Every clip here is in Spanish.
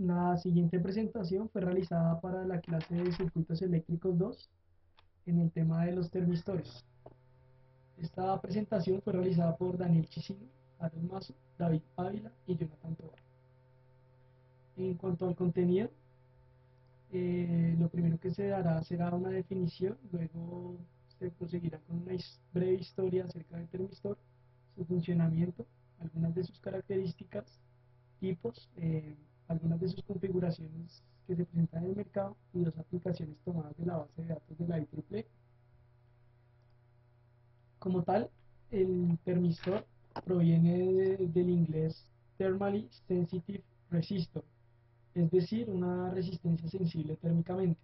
La siguiente presentación fue realizada para la clase de Circuitos Eléctricos 2 en el tema de los termistores. Esta presentación fue realizada por Daniel Chisino, Aaron Mazo, David Ávila y Jonathan Tovar. En cuanto al contenido, lo primero que se dará será una definición, luego se proseguirá con una breve historia acerca del termistor, su funcionamiento, algunas de sus características, tipos, algunas de sus configuraciones que se presentan en el mercado y dos aplicaciones tomadas de la base de datos de la IEEE. Como tal, el termistor proviene del inglés Thermally Sensitive Resistor, es decir, una resistencia sensible térmicamente.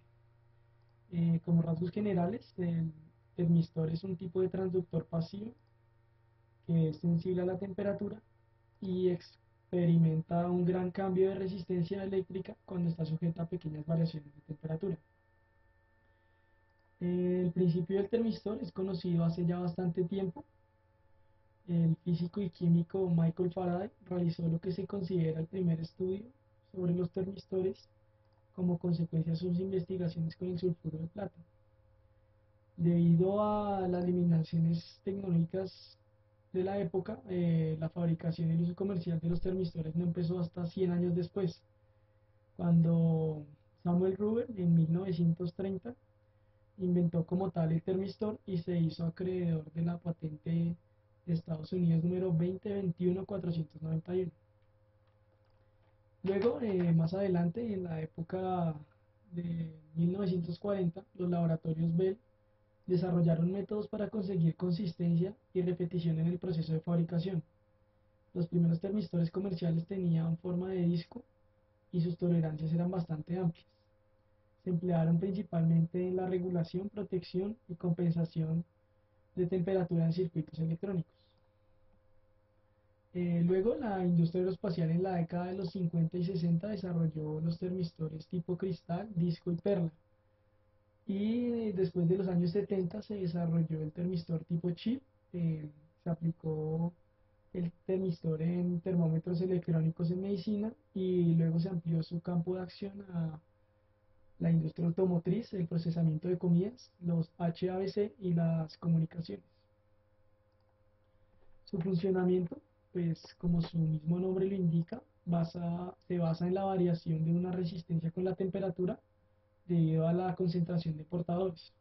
Como rasgos generales, el termistor es un tipo de transductor pasivo que es sensible a la temperatura y experimenta un gran cambio de resistencia eléctrica cuando está sujeta a pequeñas variaciones de temperatura. El principio del termistor es conocido hace ya bastante tiempo. El físico y químico Michael Faraday realizó lo que se considera el primer estudio sobre los termistores como consecuencia de sus investigaciones con el sulfuro de plata. Debido a las limitaciones tecnológicas de la época, la fabricación y el uso comercial de los termistores no empezó hasta 100 años después, cuando Samuel Ruber en 1930 inventó como tal el termistor y se hizo acreedor de la patente de Estados Unidos número 2021491. Luego, más adelante, en la época de 1940, los laboratorios Bell desarrollaron métodos para conseguir consistencia y repetición en el proceso de fabricación. Los primeros termistores comerciales tenían forma de disco y sus tolerancias eran bastante amplias. Se emplearon principalmente en la regulación, protección y compensación de temperatura en circuitos electrónicos. Luego, la industria aeroespacial en la década de los 50 y 60 desarrolló los termistores tipo cristal, disco y perla. Y después de los años 70 se desarrolló el termistor tipo chip. Se aplicó el termistor en termómetros electrónicos en medicina y luego se amplió su campo de acción a la industria automotriz, el procesamiento de comidas, los HABC y las comunicaciones. Su funcionamiento, pues como su mismo nombre lo indica, se basa en la variación de una resistencia con la temperatura debido a la concentración de portadores.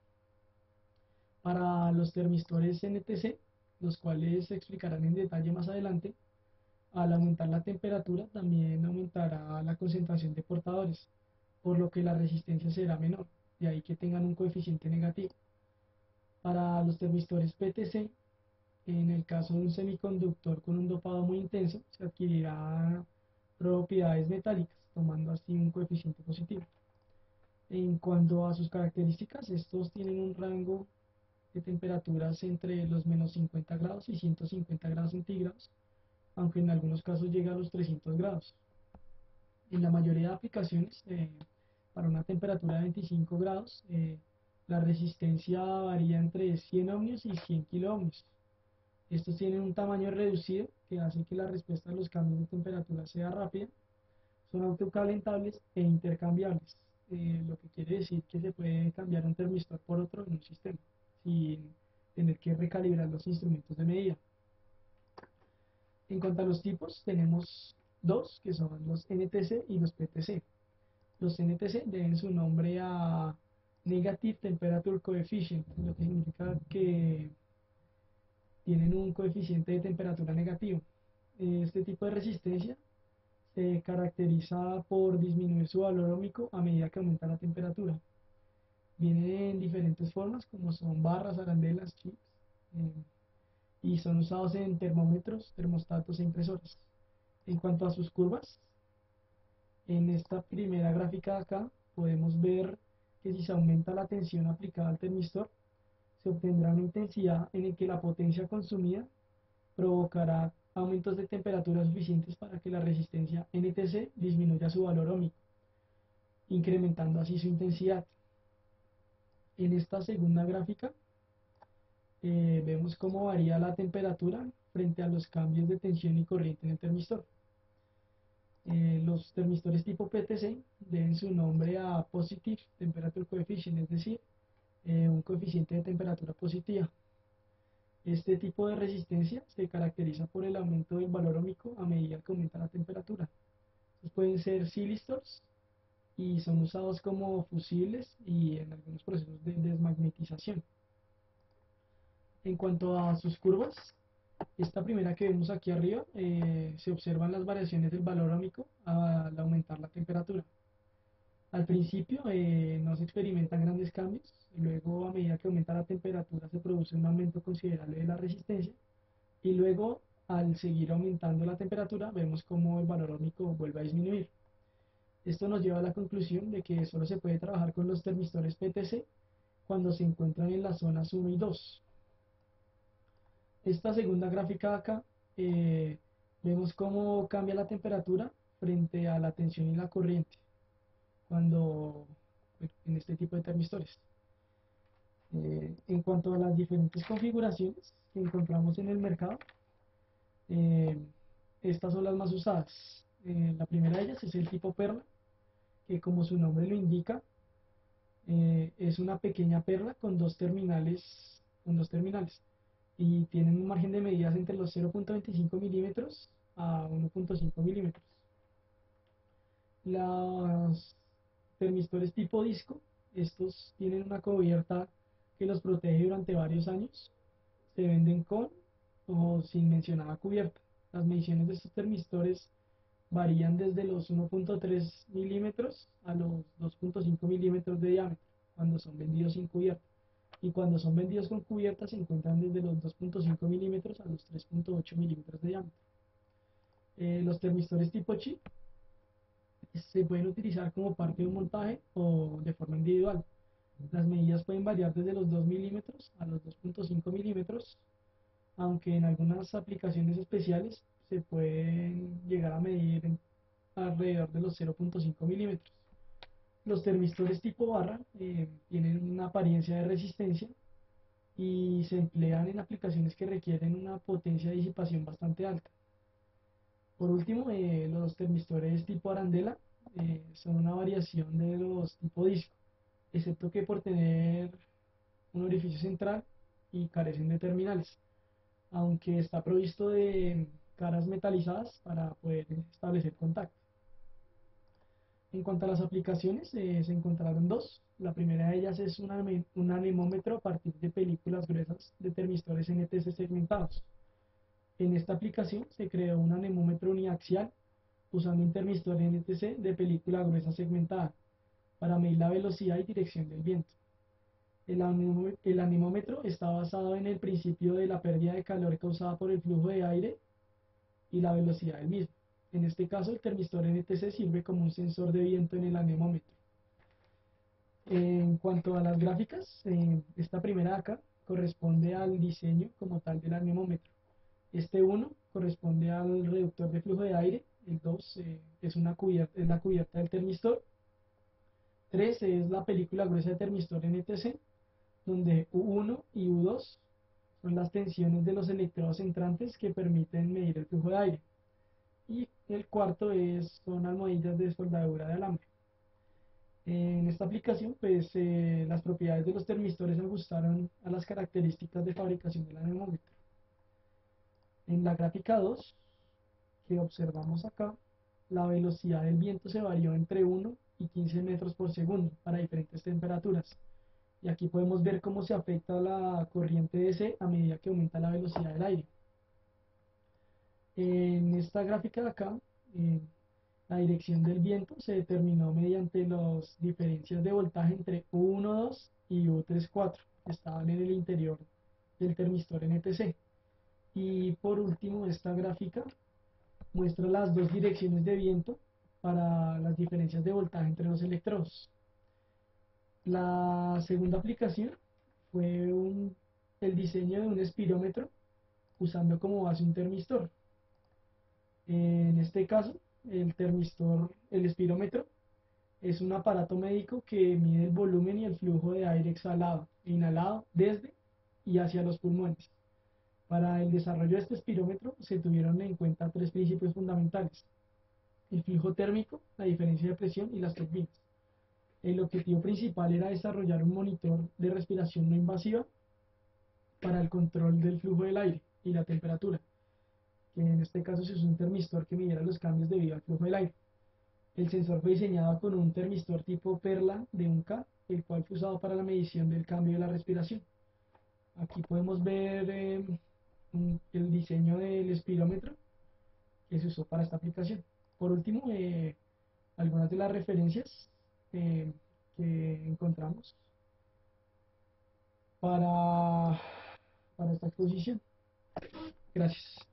Para los termistores NTC, los cuales se explicarán en detalle más adelante, al aumentar la temperatura también aumentará la concentración de portadores, por lo que la resistencia será menor, de ahí que tengan un coeficiente negativo. Para los termistores PTC, en el caso de un semiconductor con un dopado muy intenso, se adquirirá propiedades metálicas, tomando así un coeficiente positivo. En cuanto a sus características, estos tienen un rango de temperaturas entre los menos 50 grados y 150 grados centígrados, aunque en algunos casos llega a los 300 grados. En la mayoría de aplicaciones, para una temperatura de 25 grados, la resistencia varía entre 100 ohmios y 100 kiloohmios. Estos tienen un tamaño reducido que hace que la respuesta a los cambios de temperatura sea rápida, son autocalentables e intercambiables, lo que quiere decir que se puede cambiar un termistor por otro en un sistema, sin tener que recalibrar los instrumentos de medida. En cuanto a los tipos, tenemos dos, que son los NTC y los PTC. Los NTC deben su nombre a Negative Temperature Coefficient, lo que significa que tienen un coeficiente de temperatura negativo. Este tipo de resistencia se caracteriza por disminuir su valor óhmico a medida que aumenta la temperatura. Vienen en diferentes formas, como son barras, arandelas, chips, eh, y son usados en termómetros, termostatos e impresoras. En cuanto a sus curvas, en esta primera gráfica de acá podemos ver que si se aumenta la tensión aplicada al termistor, se obtendrá una intensidad en la que la potencia consumida provocará aumentos de temperatura suficientes para que la resistencia NTC disminuya su valor óhmico, incrementando así su intensidad. En esta segunda gráfica vemos cómo varía la temperatura frente a los cambios de tensión y corriente en el termistor. Los termistores tipo PTC deben su nombre a Positive Temperature Coefficient, es decir, un coeficiente de temperatura positiva. Este tipo de resistencia se caracteriza por el aumento del valor óhmico a medida que aumenta la temperatura. Estos pueden ser silistors y son usados como fusibles y en algunos procesos de desmagnetización. En cuanto a sus curvas, esta primera que vemos aquí arriba, se observan las variaciones del valor óhmico al aumentar la temperatura. Al principio no se experimentan grandes cambios, y luego a medida que aumenta la temperatura se produce un aumento considerable de la resistencia, y luego al seguir aumentando la temperatura vemos cómo el valor óhmico vuelve a disminuir. Esto nos lleva a la conclusión de que solo se puede trabajar con los termistores PTC cuando se encuentran en las zonas 1 y 2. Esta segunda gráfica de acá, vemos cómo cambia la temperatura frente a la tensión y la corriente cuando en este tipo de termistores. En cuanto a las diferentes configuraciones que encontramos en el mercado, eh, estas son las más usadas. La primera de ellas es el tipo perla, que como su nombre lo indica, es una pequeña perla con dos terminales y tienen un margen de medidas entre los 0.25 milímetros a 1.5 milímetros. Los termistores tipo disco, estos tienen una cubierta que los protege durante varios años. Se venden con o sin mencionada cubierta. Las mediciones de estos termistores varían desde los 1.3 milímetros a los 2.5 milímetros de diámetro cuando son vendidos sin cubierta. Y cuando son vendidos con cubierta se encuentran desde los 2.5 milímetros a los 3.8 milímetros de diámetro. Los termistores tipo chip se pueden utilizar como parte de un montaje o de forma individual. Las medidas pueden variar desde los 2 milímetros a los 2.5 milímetros, aunque en algunas aplicaciones especiales se pueden llegar a medir alrededor de los 0.5 milímetros. Los termistores tipo barra tienen una apariencia de resistencia y se emplean en aplicaciones que requieren una potencia de disipación bastante alta. Por último, los termistores tipo arandela son una variación de los tipo disco, excepto que por tener un orificio central y carecen de terminales, aunque está provisto de caras metalizadas para poder establecer contacto. En cuanto a las aplicaciones, se encontraron dos. La primera de ellas es un anemómetro a partir de películas gruesas de termistores NTC segmentados. En esta aplicación se creó un anemómetro uniaxial usando un termistor NTC de película gruesa segmentada para medir la velocidad y dirección del viento. El anemómetro está basado en el principio de la pérdida de calor causada por el flujo de aire y la velocidad del mismo. En este caso, el termistor NTC sirve como un sensor de viento en el anemómetro. En cuanto a las gráficas, esta primera de acá corresponde al diseño como tal del anemómetro. Este 1 corresponde al reductor de flujo de aire, el 2 es la cubierta del termistor, 3 es la película gruesa de termistor NTC, donde U1 y U2 son las tensiones de los electrodos entrantes que permiten medir el flujo de aire. Y el cuarto son almohadillas de soldadura de alambre. En esta aplicación, pues las propiedades de los termistores se ajustaron a las características de fabricación del anemómetro. En la gráfica 2 que observamos acá, la velocidad del viento se varió entre 1 y 15 metros por segundo para diferentes temperaturas. Y aquí podemos ver cómo se afecta la corriente DC a medida que aumenta la velocidad del aire. En esta gráfica de acá, eh, la dirección del viento se determinó mediante las diferencias de voltaje entre U12 y U34, que estaban en el interior del termistor NTC. Y por último, esta gráfica muestra las dos direcciones de viento para las diferencias de voltaje entre los electrodos. La segunda aplicación fue el diseño de un espirómetro usando como base un termistor. En este caso, el espirómetro es un aparato médico que mide el volumen y el flujo de aire exhalado e inhalado desde y hacia los pulmones. Para el desarrollo de este espirómetro se tuvieron en cuenta tres principios fundamentales. el flujo térmico, la diferencia de presión y las turbinas. El objetivo principal era desarrollar un monitor de respiración no invasiva para el control del flujo del aire y la temperatura, que en este caso se usó un termistor que midiera los cambios debido al flujo del aire. El sensor fue diseñado con un termistor tipo Perla de 1K, el cual fue usado para la medición del cambio de la respiración. Aquí podemos ver el diseño del espirómetro que se usó para esta aplicación. Por último, algunas de las referencias eh, que encontramos para, para esta exposición. Gracias.